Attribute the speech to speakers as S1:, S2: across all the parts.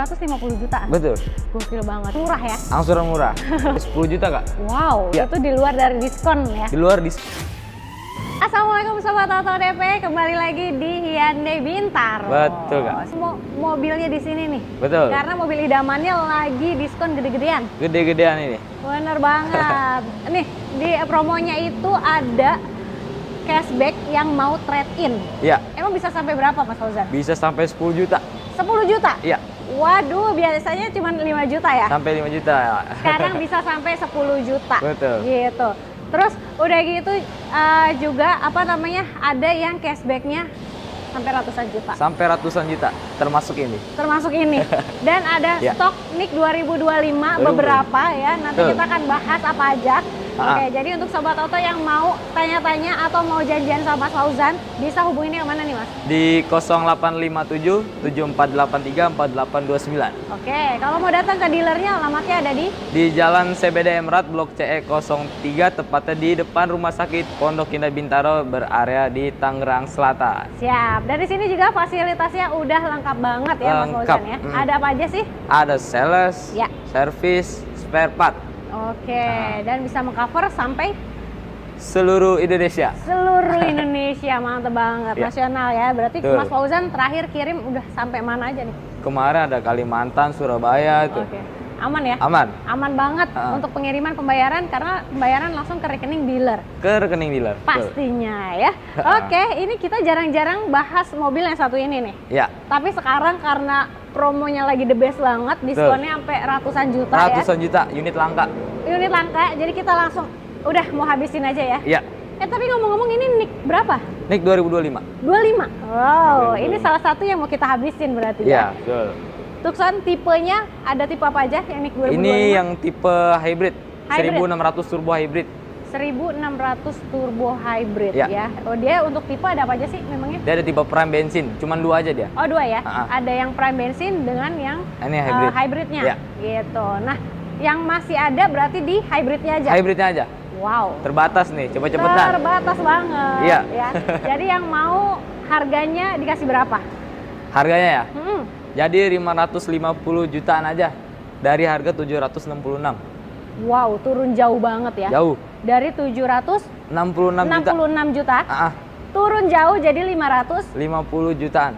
S1: 250 juta.
S2: Betul.
S1: Gokil banget. Murah ya?
S2: Angsuran murah. 10 juta, Kak.
S1: Wow,
S2: Ya.
S1: itu di luar dari diskon ya?
S2: Di luar
S1: Assalamualaikum Sobat Auto DP, kembali lagi di Hyundai Bintaro.
S2: Betul, Kak.
S1: Mobilnya di sini nih.
S2: Betul.
S1: Karena mobil idamannya lagi diskon gede-gedean.
S2: Gede-gedean ini.
S1: Bener banget. Nih, di promonya itu ada cashback yang mau trade-in.
S2: Iya.
S1: Emang bisa sampai berapa Mas Fauzan?
S2: Bisa sampai 10 juta.
S1: 10 juta?
S2: Iya.
S1: Waduh, biasanya cuma 5 juta ya?
S2: Sampai 5 juta.
S1: Sekarang bisa sampai 10 juta.
S2: Betul.
S1: Gitu. Terus udah gitu juga ada yang cashbacknya sampai ratusan juta.
S2: Sampai ratusan juta, termasuk ini.
S1: Termasuk ini. Dan ada
S2: Ya.
S1: stok NIK 2025 beberapa ya. Nanti kita akan bahas apa aja. Oke, jadi untuk Sobat Auto yang mau tanya-tanya atau mau janjian sama Mas Fauzan, bisa hubunginnya kemana nih Mas?
S2: Di 0857 7483 4829.
S1: Oke, kalau mau datang ke dealernya alamatnya ada
S2: Di Jalan CBD Emrat Blok CE 03, tepatnya di depan Rumah Sakit Pondok Indah Bintaro, berarea di Tangerang Selatan.
S1: Siap. Dan di sini juga fasilitasnya udah lengkap banget ya Mas
S2: Lengkap.
S1: Fauzan ya. Ada apa aja sih?
S2: Ada sales,
S1: Ya.
S2: servis, spare part.
S1: Oke, dan bisa mengcover sampai
S2: Seluruh Indonesia.
S1: seluruh Indonesia. Mantep banget.
S2: Ya.
S1: Nasional ya. Berarti
S2: Betul.
S1: Mas Fauzan terakhir kirim udah sampai mana aja nih?
S2: Kemarin ada Kalimantan, Surabaya itu.
S1: Oke. Aman ya?
S2: Aman.
S1: Aman banget untuk pengiriman pembayaran karena pembayaran langsung ke rekening dealer.
S2: Ke rekening dealer. Betul.
S1: Pastinya ya. Oke, ini kita jarang-jarang bahas mobil yang satu ini nih.
S2: Ya.
S1: Tapi sekarang karena promonya lagi the best banget, diskonnya sampai ratusan juta
S2: Ratusan juta unit langka.
S1: ya. Unit langka, jadi kita langsung udah mau habisin aja ya.
S2: Iya.
S1: Tapi ngomong-ngomong ini NIK berapa?
S2: NIK 2025.
S1: 25. Wow, ini salah satu yang mau kita habisin berarti ya.
S2: Iya, betul.
S1: Tucson tipenya ada tipe apa aja yang NIK 2025?
S2: Ini yang tipe hybrid.
S1: Hybrid.
S2: 1600 turbo hybrid.
S1: 1600 turbo hybrid
S2: Ya.
S1: ya. Oh, dia untuk tipe ada apa aja sih memangnya?
S2: Dia ada tipe prime bensin, cuman 2 aja dia.
S1: Oh, 2 ya.
S2: Ha-ha.
S1: Ada yang prime bensin dengan yang
S2: Ini hybrid.
S1: hybridnya.
S2: Ya.
S1: Gitu. Nah, yang masih ada berarti di hybridnya aja.
S2: Hybridnya aja.
S1: Wow.
S2: Terbatas nih, cepet-cepetan.
S1: Terbatas banget.
S2: Iya.
S1: Ya. Jadi yang mau harganya dikasih berapa?
S2: Harganya ya.
S1: Hmm.
S2: Jadi 550 jutaan aja. Dari harga 766.
S1: Wow, turun jauh banget ya.
S2: Jauh.
S1: Dari 766
S2: 66 juta.
S1: juta, turun jauh jadi 550
S2: jutaan.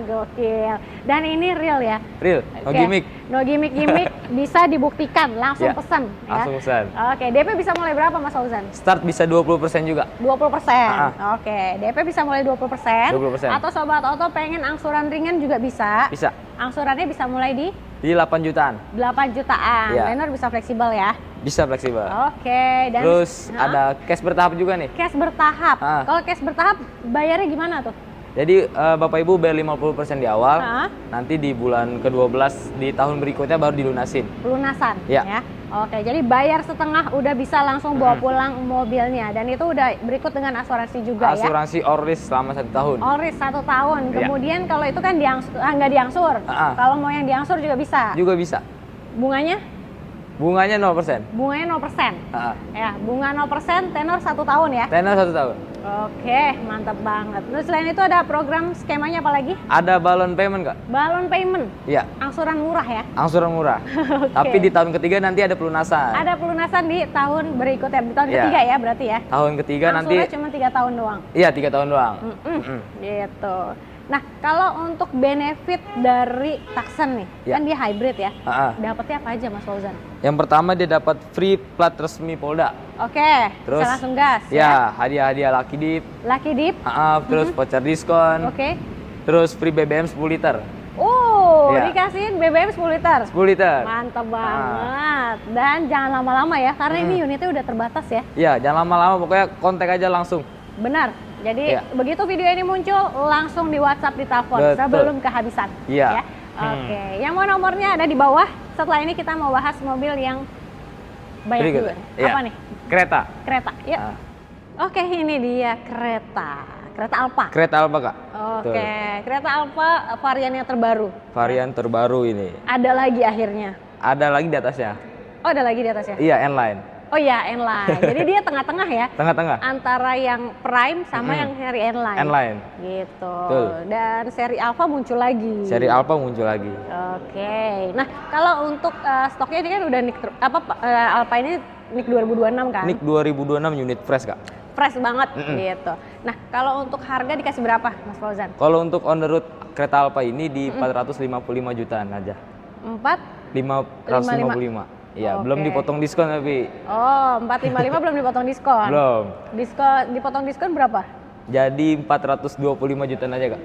S1: Gokil. Dan ini real ya.
S2: Real, no
S1: Oke.
S2: gimmick.
S1: No gimmick-gimmick, bisa dibuktikan, langsung
S2: Ya,
S1: pesan ya.
S2: langsung pesan.
S1: Oke, DP bisa mulai berapa Mas Fauzan?
S2: Start bisa 20% juga.
S1: 20%. Oke, DP bisa mulai 20%.
S2: 20%.
S1: Atau Sobat Auto pengen angsuran ringan juga bisa.
S2: Bisa.
S1: Angsurannya bisa mulai di
S2: Di 8 jutaan.
S1: 8 jutaan.
S2: Ya.
S1: Tenor bisa fleksibel ya.
S2: Bisa fleksibel.
S1: Oke, dan
S2: Terus ada cash bertahap juga nih.
S1: cash bertahap.
S2: Ah.
S1: Kalau cash bertahap bayarnya gimana tuh?
S2: Jadi Bapak Ibu bayar 50% di awal,
S1: Ah.
S2: nanti di bulan ke-12 di tahun berikutnya baru dilunasin.
S1: Pelunasan
S2: Ya.
S1: ya. Oke, jadi bayar setengah udah bisa langsung bawa pulang mobilnya, dan itu udah berikut dengan asuransi juga ya.
S2: Asuransi all risk selama 1 tahun.
S1: All risk 1 tahun.
S2: Ya.
S1: Kemudian kalau itu kan nggak diangsur. Kalau mau yang diangsur juga bisa.
S2: Juga bisa.
S1: Bunganya?
S2: Bunganya 0%.
S1: Bunganya 0%.
S2: Ah.
S1: Ya, bunga 0%, tenor 1 tahun ya.
S2: Tenor 1 tahun.
S1: Oke, mantap banget. Terus selain itu ada program skemanya apa lagi?
S2: Ada balon payment, Kak?
S1: Balon payment.
S2: Iya,
S1: Angsuran murah ya.
S2: angsuran murah.
S1: Oke.
S2: Tapi di tahun ketiga nanti ada pelunasan.
S1: Ada pelunasan di tahun berikutnya, di tahun
S2: Ya.
S1: ketiga ya berarti ya.
S2: Tahun ketiga nanti.
S1: Angsurnya cuma 3 tahun doang.
S2: Iya, 3 tahun doang.
S1: Gitu. Nah, kalau untuk benefit dari Tucson nih,
S2: Ya.
S1: kan dia hybrid ya.
S2: Ah.
S1: Dapatnya apa aja Mas Fauzan?
S2: Yang pertama dia dapat free plat resmi Polda.
S1: Oke,
S2: Terus
S1: bisa langsung gas
S2: Ya, hadiah-hadiah Lucky Dip.
S1: Lucky Dip.
S2: Terus voucher diskon.
S1: Oke.
S2: Terus free BBM 10 liter.
S1: Oh,
S2: Ya.
S1: dikasihin BBM 10 liter.
S2: 10 liter.
S1: Mantap banget. Dan jangan lama-lama ya, karena ini unitnya udah terbatas ya.
S2: Iya, jangan lama-lama, pokoknya kontak aja langsung.
S1: Benar. Jadi
S2: Ya.
S1: begitu video ini muncul, langsung di WhatsApp, di telepon
S2: Betul.
S1: sebelum kehabisan.
S2: Iya.
S1: Ya. Oke, yang mau nomornya ada di bawah. Setelah ini kita mau bahas mobil yang banyak
S2: Berikut.
S1: dulu.
S2: Iya.
S1: Apa nih?
S2: Kereta.
S1: Kereta. Yuk.
S2: Ah.
S1: Oke, ini dia kereta. Kereta Alfa.
S2: Kereta Alfa, Kak.
S1: Oke, kereta Alfa variannya terbaru.
S2: Varian terbaru ini.
S1: Ada lagi akhirnya.
S2: Ada lagi di atasnya.
S1: Oh, ada lagi di atasnya.
S2: Iya, N-Line.
S1: Oh ya, N-Line. Jadi dia tengah-tengah ya?
S2: Tengah-tengah.
S1: Antara yang Prime sama yang seri N-Line.
S2: N-Line.
S1: Gitu.
S2: Betul.
S1: Dan seri Alpha muncul lagi.
S2: Seri Alpha muncul lagi.
S1: Oke. Nah, kalau untuk stoknya ini kan udah Alpha ini NIK 2026 kan?
S2: NIK 2026 unit fresh, Kak.
S1: Fresh banget gitu. Nah, kalau untuk harga dikasih berapa, Mas Fauzan?
S2: Kalau untuk on the road kereta Alpha ini di 455 jutaan aja. 555. Iya, belum dipotong diskon tapi.
S1: Oh, 455 belum dipotong diskon.
S2: Belum.
S1: Dipotong diskon berapa?
S2: Jadi 425 jutaan aja, Kak.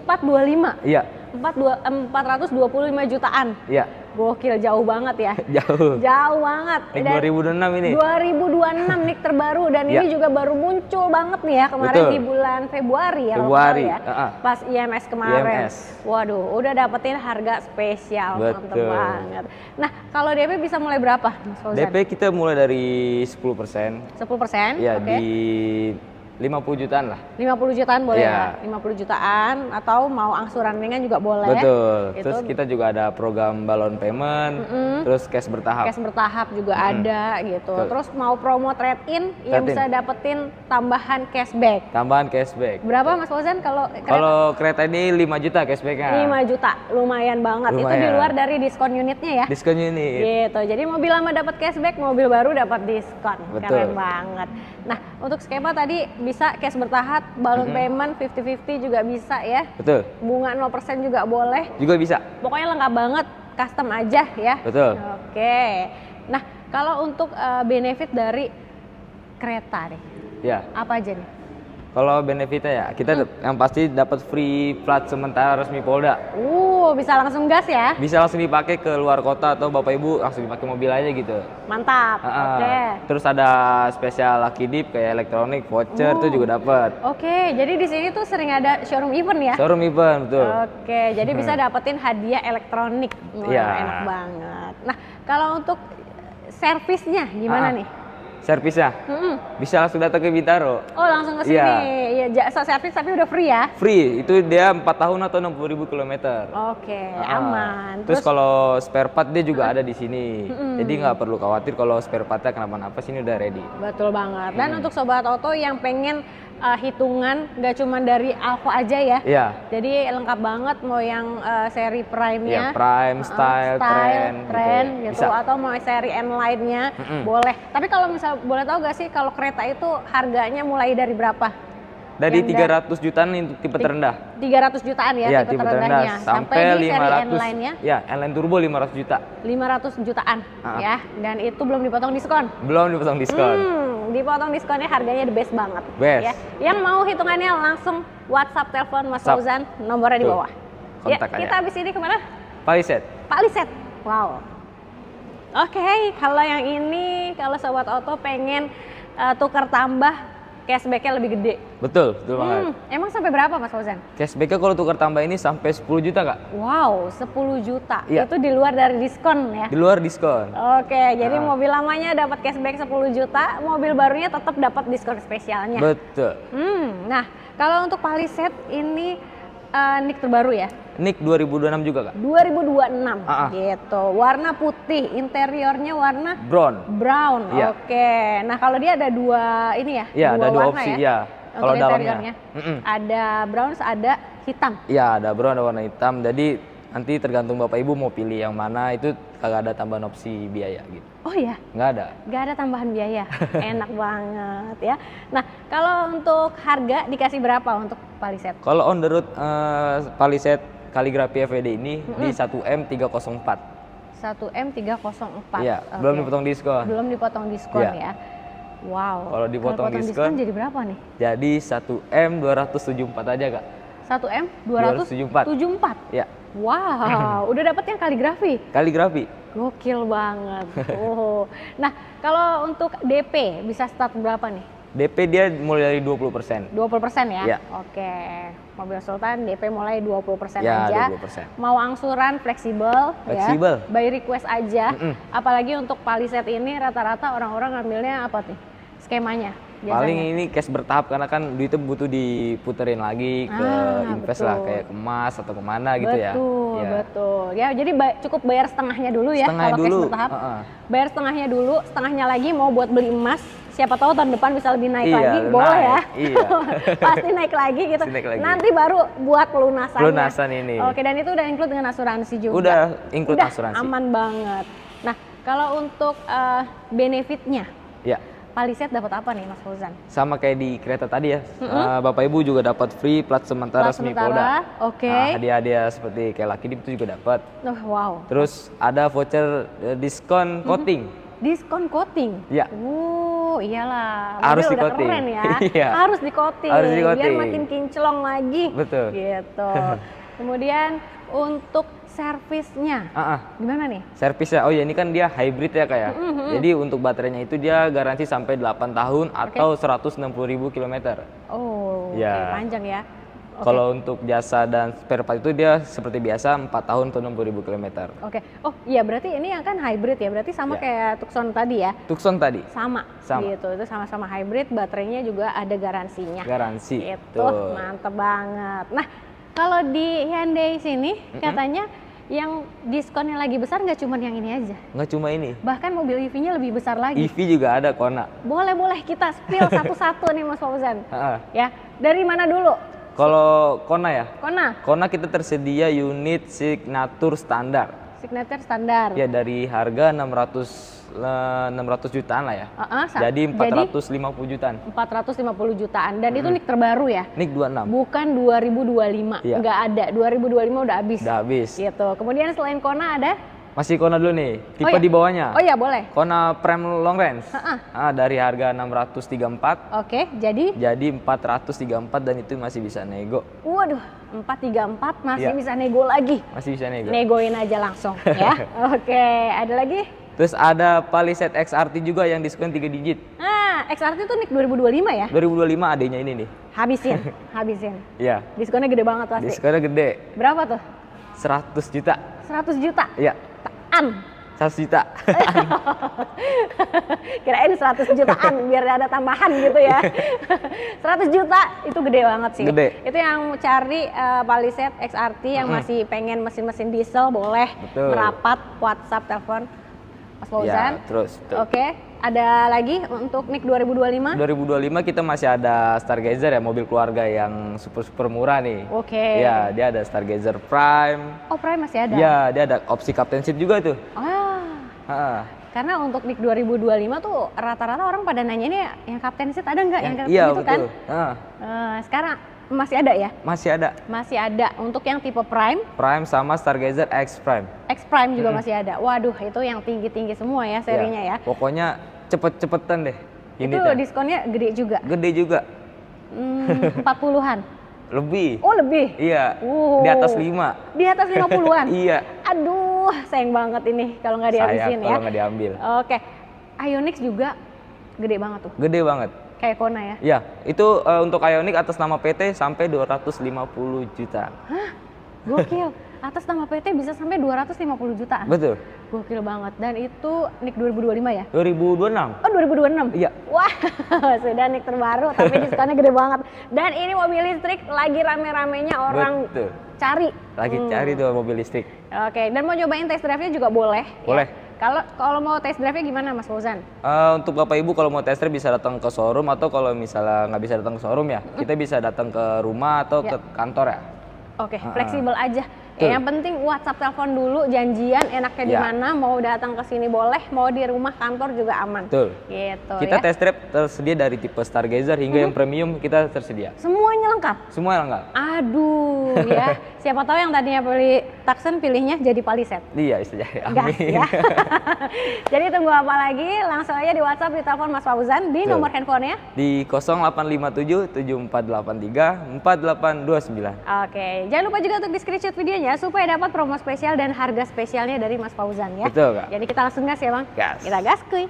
S1: 425.
S2: Iya.
S1: 425 jutaan.
S2: Iya.
S1: Gokil, jauh banget ya.
S2: Jauh.
S1: Jauh banget.
S2: NIK 2026 ini.
S1: 2026 NIK terbaru dan ini juga baru muncul banget nih ya kemarin. Betul. Di bulan Februari ya.
S2: Februari.
S1: Ya. Pas IMS kemarin.
S2: IMS.
S1: Waduh, udah dapetin harga spesial.
S2: Betul.
S1: Mantep banget. Nah, kalau DP bisa mulai berapa, Mas Fauzan?
S2: DP kita mulai dari 10%.
S1: 10%?
S2: Ya,
S1: Oke.
S2: di 50 jutaan lah.
S1: 50 jutaan boleh
S2: ya.
S1: 50 jutaan atau mau angsuran ringan juga boleh.
S2: Betul.
S1: Itu.
S2: Terus kita juga ada program balon payment, terus cash bertahap.
S1: Cash bertahap juga ada gitu.
S2: Betul.
S1: Terus mau promo trade-in yang bisa dapetin tambahan cashback.
S2: Tambahan cashback.
S1: Berapa Mas Fauzan kalau
S2: kereta ini 5 juta cashbacknya?
S1: 5 juta, lumayan banget. Itu di luar dari diskon unitnya ya?
S2: Diskon unit.
S1: Gitu, jadi mobil lama dapat cashback, mobil baru dapat diskon.
S2: Betul.
S1: Keren banget. Nah, untuk skema tadi bisa cash bertahap, balloon payment 50-50 juga bisa ya.
S2: Betul.
S1: Bunga 0% juga boleh.
S2: Juga bisa.
S1: Pokoknya lengkap banget, custom aja ya.
S2: Betul.
S1: Oke. Nah, kalau untuk benefit dari kereta nih,
S2: Ya.
S1: apa aja nih?
S2: Kalau benefitnya ya, kita yang pasti dapat free plat sementara resmi Polda.
S1: Bisa langsung gas ya?
S2: Bisa langsung dipakai ke luar kota atau Bapak Ibu langsung dipakai mobil aja gitu.
S1: Mantap. Oke.
S2: Terus ada spesial lucky dip kayak elektronik, voucher itu juga dapat.
S1: Oke, jadi di sini tuh sering ada showroom event ya?
S2: Showroom event, betul.
S1: Oke, jadi bisa dapetin hadiah elektronik. Wah,
S2: Iya.
S1: enak banget. Nah, kalau untuk servisnya gimana nih?
S2: Servisnya bisa langsung datang ke Bintaro.
S1: Oh, langsung ke sini. Iya, jasa servis tapi udah free ya?
S2: Free, itu dia 4 tahun atau 60.000 kilometer.
S1: Oke, aman.
S2: Terus kalau spare part dia juga ada di sini. Jadi nggak perlu khawatir kalau spare partnya kenapa-napa, sini udah ready.
S1: Betul banget. Dan untuk sobat auto yang pengen hitungan nggak cuma dari Alfa aja ya.
S2: Iya.
S1: Jadi lengkap banget mau yang seri Prime-nya.
S2: Iya, Prime, Style, Trend
S1: gitu.
S2: Bisa.
S1: Atau mau seri N-Line-nya boleh. Tapi kalau misal boleh tahu gak sih kalau kereta itu harganya mulai dari berapa?
S2: Dari 300 jutaan untuk tipe terendah.
S1: 300 jutaan ya,
S2: Iya,
S1: tipe terendahnya.
S2: sampai
S1: di
S2: 500.
S1: seri N-Line-nya.
S2: Ya, N-Line Turbo 500 juta.
S1: 500 jutaan ya. Dan itu belum dipotong diskon.
S2: Belum dipotong diskon.
S1: Dipotong diskonnya harganya the best banget.
S2: Best.
S1: Ya. Yang mau hitungannya langsung WhatsApp, telepon Mas Fauzan, nomornya di bawah.
S2: Kontak
S1: Kita habis ini kemana?
S2: Palisade.
S1: Palisade. Wow. Oke, kalau yang ini, kalau sobat auto pengen tukar tambah, cashbacknya lebih gede.
S2: Betul banget.
S1: Emang sampai berapa Mas Fauzan?
S2: Cashbacknya kalau tukar tambah ini sampai 10 juta, Kak.
S1: Wow, 10 juta.
S2: Iya.
S1: Itu di luar dari diskon ya?
S2: Di luar diskon.
S1: Oke, jadi mobil lamanya dapat cashback 10 juta, mobil barunya tetap dapat diskon spesialnya.
S2: Betul.
S1: Nah, kalau untuk Palisade ini NIK terbaru ya?
S2: NIK 2026 juga, Kak.
S1: 2026 gitu. Warna putih, interiornya warna brown.
S2: Iya.
S1: Oke. Nah, kalau dia ada dua ini ya?
S2: Iya, ada dua
S1: warna
S2: opsi
S1: ya.
S2: ya. Kalau
S1: Untuk
S2: dalamnya.
S1: interiornya. Ada brown, ada hitam.
S2: Iya, ada brown, ada warna hitam. Jadi nanti tergantung Bapak Ibu mau pilih yang mana, itu kagak ada tambahan opsi biaya gitu.
S1: Oh iya?
S2: Nggak ada.
S1: Nggak ada tambahan biaya. Enak banget ya. Nah, kalau untuk harga dikasih berapa untuk Palisade?
S2: Kalau on the road Palisade Kaligrafi FWD ini di 1M 304.
S1: 1M 304.
S2: Iya, belum dipotong diskon.
S1: Belum dipotong diskon
S2: Iya.
S1: ya. Wow.
S2: Kalau dipotong diskon
S1: jadi berapa nih?
S2: Jadi 1M 274 aja, Kak.
S1: 1M 274.
S2: Iya.
S1: Wow, udah dapet yang kaligrafi.
S2: Kaligrafi.
S1: Gokil banget. Nah, kalau untuk DP bisa start berapa nih?
S2: DP dia mulai dari 20%.
S1: 20% ya?
S2: Iya.
S1: Oke. Mobil Sultan DP mulai 20%
S2: Ya,
S1: aja.
S2: 20%.
S1: Mau angsuran fleksibel ya. By request aja. Apalagi untuk Palisade ini rata-rata orang-orang ngambilnya apa nih? Skemanya?
S2: Paling ini cash bertahap karena kan duitnya butuh diputerin lagi ke invest lah, kayak ke emas atau kemana gitu ya.
S1: Betul. Ya, jadi cukup bayar setengahnya dulu ya kalau cash bertahap. Bayar setengahnya dulu, setengahnya lagi mau buat beli emas. Siapa tahu tahun depan bisa lebih naik lagi, boleh ya. Pasti naik lagi gitu. Nanti baru buat pelunasannya.
S2: Pelunasan ini.
S1: Oke, dan itu udah include dengan asuransi juga.
S2: Udah include asuransi.
S1: Aman banget. Nah, kalau untuk benefitnya, Palisade dapat apa nih Mas Fauzan?
S2: Sama kayak di kereta tadi ya. Bapak Ibu juga dapat free plat sementara resmi Polda. Hadiah-hadiah seperti kayak Lucky Dip itu juga dapat.
S1: Wow.
S2: Terus ada voucher diskon coating.
S1: Diskon coating?
S2: Iya.
S1: Iyalah.
S2: Harus
S1: udah
S2: di-coating.
S1: Keren ya.
S2: Iya.
S1: Harus di coating.
S2: Harus di-coating.
S1: Biar makin kinclong lagi.
S2: Betul.
S1: Gitu. Kemudian untuk servisnya, gimana nih?
S2: Servisnya, oh ya ini kan dia hybrid ya kayak. Jadi untuk baterainya itu dia garansi sampai 8 tahun atau 160.000 km.
S1: Oh, panjang ya.
S2: Kalau untuk jasa dan spare part itu dia seperti biasa 4 tahun atau 60.000 km.
S1: Oh iya, berarti ini akan hybrid ya, berarti sama kayak Tucson tadi ya?
S2: Tucson tadi.
S1: Sama. Gitu, itu sama-sama hybrid, baterainya juga ada garansinya.
S2: Garansi.
S1: Itu mantep banget. Nah, kalau di Hyundai sini katanya yang diskonnya lagi besar nggak cuma yang ini aja.
S2: Nggak cuma ini.
S1: Bahkan mobil EV-nya lebih besar lagi.
S2: EV juga ada, Kona.
S1: Boleh kita spill satu-satu nih Mas Fauzan. Ya, dari mana dulu?
S2: Kalau Kona ya?
S1: Kona
S2: kita tersedia unit signature standar.
S1: Signature standar.
S2: Ya, dari harga 600 jutaan lah ya. Jadi 450 jutaan.
S1: 450 jutaan. Dan itu NIK terbaru ya?
S2: NIK 26.
S1: Bukan 2025. Nggak ada. 2025 udah habis.
S2: Udah habis.
S1: Gitu. Kemudian selain Kona ada?
S2: Masih Kona dulu nih, tipe di bawahnya.
S1: Oh iya, boleh.
S2: Kona Prime Long Range. Dari harga 634.
S1: Jadi
S2: 434 dan itu masih bisa nego.
S1: Waduh, 434 masih bisa nego lagi.
S2: Masih bisa nego.
S1: Negoin aja langsung ya. Ada lagi?
S2: Terus ada Palisade XRT juga yang diskon 3 digit.
S1: XRT itu NIK 2025 ya?
S2: 2025 adanya ini nih.
S1: Habisin.
S2: Iya.
S1: Diskonnya gede banget pasti.
S2: Diskonnya gede.
S1: Berapa tuh?
S2: 100 juta.
S1: 100 juta?
S2: Iya. 100 juta.
S1: Kirain 100 jutaan biar ada tambahan gitu ya. 100 juta itu gede banget sih.
S2: Gede.
S1: Itu yang cari Palisade XRT yang masih pengen mesin-mesin diesel boleh. Merapat, WhatsApp, telepon Mas Fauzan.
S2: Ya, terus.
S1: Ada lagi untuk NIK 2025?
S2: 2025 kita masih ada Stargazer ya, mobil keluarga yang super murah nih. Ya, dia ada Stargazer Prime.
S1: Oh, Prime masih ada?
S2: Ya, dia ada opsi Captain Seat juga tuh.
S1: Karena untuk NIK 2025 tuh rata-rata orang pada nanya ini yang Captain Seat ada nggak? Yang
S2: iya,
S1: gitu
S2: betul.
S1: Kan? Sekarang masih ada ya?
S2: Masih ada.
S1: Masih ada untuk yang tipe Prime.
S2: Prime sama Stargazer X Prime.
S1: X Prime juga masih ada. Waduh, itu yang tinggi-tinggi semua ya serinya ya.
S2: Pokoknya cepet-cepetan deh.
S1: Itu diskonnya gede juga.
S2: Gede juga.
S1: 40-an.
S2: Lebih.
S1: Oh, lebih?
S2: Iya. Di atas 5.
S1: Di atas 50-an?
S2: Iya.
S1: Aduh, sayang banget ini kalau nggak dihabisin ya.
S2: Kalau nggak diambil.
S1: Ionix juga gede banget tuh.
S2: Gede banget.
S1: Kayak Kona ya?
S2: Iya, itu untuk Ioniq atas nama PT sampai 250 juta.
S1: Hah? Gokil. Atas nama PT bisa sampai 250 jutaan?
S2: Betul.
S1: Gokil banget. Dan itu NIK 2025 ya?
S2: 2026.
S1: Oh, 2026?
S2: Iya.
S1: Wah, sudah NIK terbaru tapi diskonnya gede banget. Dan ini mobil listrik lagi rame-ramenya orang cari.
S2: Lagi cari tuh mobil listrik.
S1: Dan mau nyobain test drive-nya juga boleh?
S2: Boleh.
S1: Ya? Kalau mau test drive-nya gimana Mas Fauzan?
S2: Untuk Bapak Ibu kalau mau test drive bisa datang ke showroom atau kalau misalnya nggak bisa datang ke showroom ya, kita bisa datang ke rumah atau ke kantor ya.
S1: Fleksibel aja. Yang penting WhatsApp telepon dulu, janjian enaknya di mana, mau datang ke sini boleh, mau di rumah kantor juga aman.
S2: Betul.
S1: Gitu
S2: kita
S1: ya.
S2: test drive tersedia dari tipe Stargazer hingga yang premium kita tersedia.
S1: Semuanya lengkap?
S2: Semua lengkap.
S1: Aduh ya, siapa tahu yang tadinya pilih Tucson pilihnya jadi Palisade.
S2: Iya, istilahnya.
S1: Gas ya. Jadi tunggu apa lagi? Langsung aja di WhatsApp, di telepon Mas Fauzan di nomor handphonenya?
S2: Di 0857 7483 4829.
S1: Jangan lupa juga untuk di screenshot videonya supaya dapat promo spesial dan harga spesialnya dari Mas Fauzan ya.
S2: Betul, Kak.
S1: Jadi kita langsung gas ya Bang?
S2: Gas.
S1: Kita gas kuy.